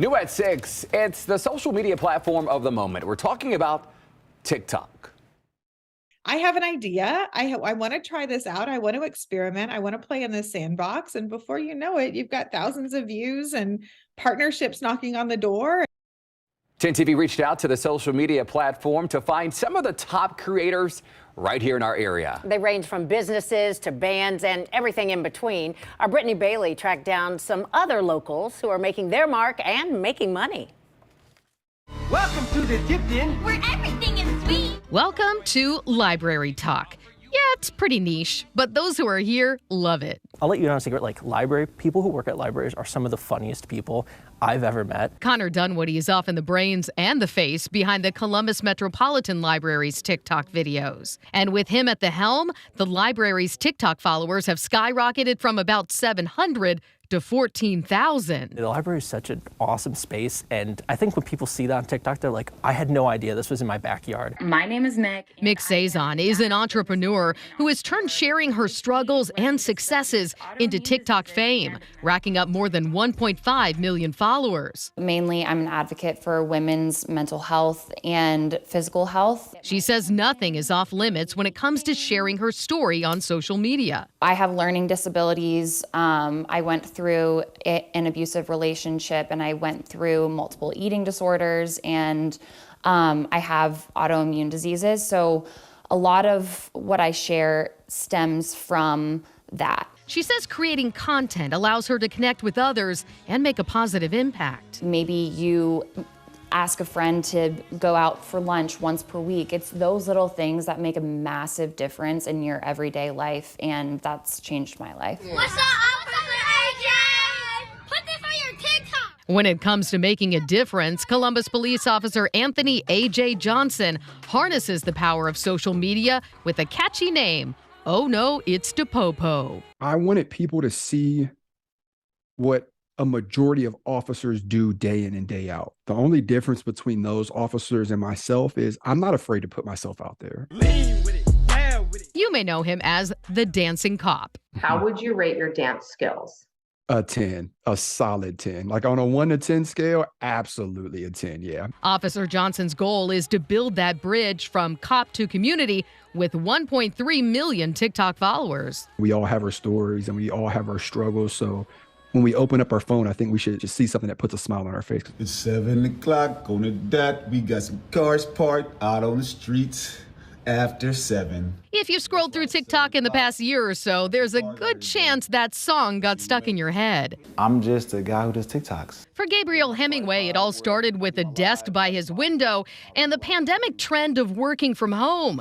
New at 6, it's the social media platform of the moment. We're talking about TikTok. I have an idea. I want to try this out. I want to experiment. I want to play in this sandbox. And before you know it, you've got thousands of views and partnerships knocking on the door. 10 TV reached out to the social media platform to find some of the top creators right here in our area. They range from businesses to bands and everything in between. Our Brittany Bailey tracked down some other locals who are making their mark and making money. Welcome to the Dipped In, where everything is sweet. Welcome to Library Talk. Yeah, it's pretty niche, but those who are here love it. I'll let you know a secret, people who work at libraries are some of the funniest people I've ever met. Connor Dunwoody is often the brains and the face behind the Columbus Metropolitan Library's TikTok videos. And with him at the helm, the library's TikTok followers have skyrocketed from about 700 to 14,000. The library is such an awesome space, and I think when people see that on TikTok, they're like, I had no idea this was in my backyard. My name is Mick. Mick Sazon is an entrepreneur who has turned sharing her struggles and successes into TikTok fame, racking up more than 1.5 million followers. Mainly, I'm an advocate for women's mental health and physical health. She says nothing is off limits when it comes to sharing her story on social media. I have learning disabilities. I went through an abusive relationship, and I went through multiple eating disorders, and I have autoimmune diseases. So a lot of what I share stems from that. She says creating content allows her to connect with others and make a positive impact. Maybe you ask a friend to go out for lunch once per week. It's those little things that make a massive difference in your everyday life, and that's changed my life. What's up, Officer AJ? Put this on your TikTok. When it comes to making a difference, Columbus Police Officer Anthony A.J. Johnson harnesses the power of social media with a catchy name. Oh no, it's DePopo. I wanted people to see what a majority of officers do day in and day out. The only difference between those officers and myself is I'm not afraid to put myself out there. lean with it, down with it. You may know him as the Dancing Cop. How would you rate your dance skills? A 10, a solid 10. Like on a 1 to 10 scale, absolutely a 10, yeah. Officer Johnson's goal is to build that bridge from cop to community with 1.3 million TikTok followers. We all have our stories and we all have our struggles, so when we open up our phone, I think we should just see something that puts a smile on our face. It's 7 o'clock on the dot. We got some cars parked out on the streets after 7. If you've scrolled through TikTok in the past year or so, there's a good chance that song got stuck in your head. I'm just a guy who does TikToks. For Gabriel Hemingway, it all started with a desk by his window and the pandemic trend of working from home.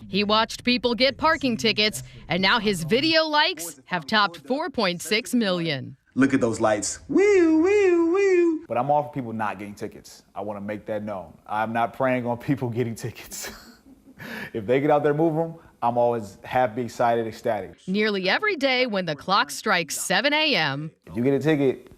He watched people get parking tickets, and now his video likes have topped 4.6 million. Look at those lights. Woo, woo, woo. But I'm all for people not getting tickets. I want to make that known. I'm not preying on people getting tickets. If they get out there and move them, I'm always happy, excited, ecstatic. Nearly every day when the clock strikes 7 a.m., If you get a ticket,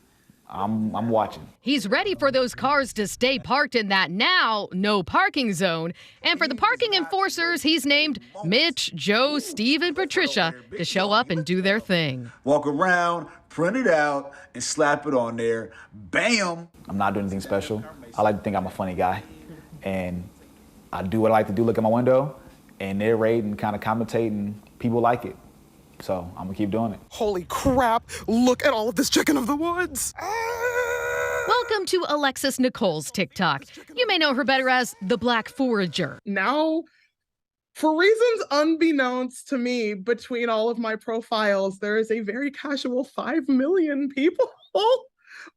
I'm watching. he's ready for those cars to stay parked in that now no parking zone. And for the parking enforcers, he's named Mitch, Joe, Steve, and Patricia to show up and do their thing. Walk around, print it out, and slap it on there. Bam! I'm not doing anything special. I like to think I'm a funny guy. And I do what I like to do, look at my window, and narrate and kind of commentate, and people like it. So I'm gonna keep doing it. Holy crap, look at all of this chicken of the woods. Welcome to Alexis Nicole's TikTok. You may know her better as the Black Forager. Now, for reasons unbeknownst to me, between all of my profiles, there is a very casual 5 million people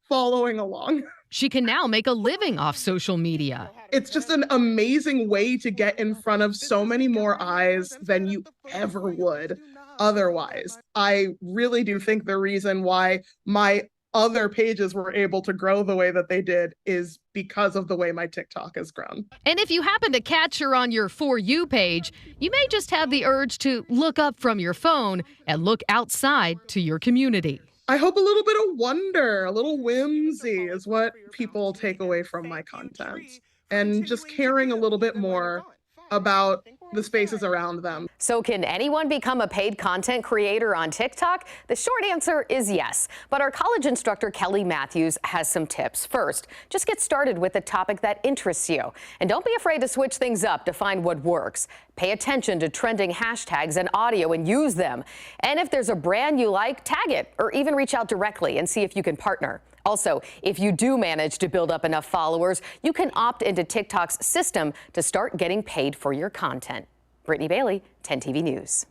following along. She can now make a living off social media. It's just an amazing way to get in front of so many more eyes than you ever would otherwise. I really do think the reason why my other pages were able to grow the way that they did is because of the way my TikTok has grown. And if you happen to catch her on your For You page, you may just have the urge to look up from your phone and look outside to your community. I hope a little bit of wonder, a little whimsy is what people take away from my content. And just caring a little bit more about the spaces around them. So can anyone become a paid content creator on TikTok? The short answer is yes. But our college instructor, Kelly Matthews, has some tips. First, just get started with a topic that interests you. And don't be afraid to switch things up to find what works. Pay attention to trending hashtags and audio and use them. And if there's a brand you like, tag it or even reach out directly and see if you can partner. Also, if you do manage to build up enough followers, you can opt into TikTok's system to start getting paid for your content. Brittany Bailey, 10 TV News.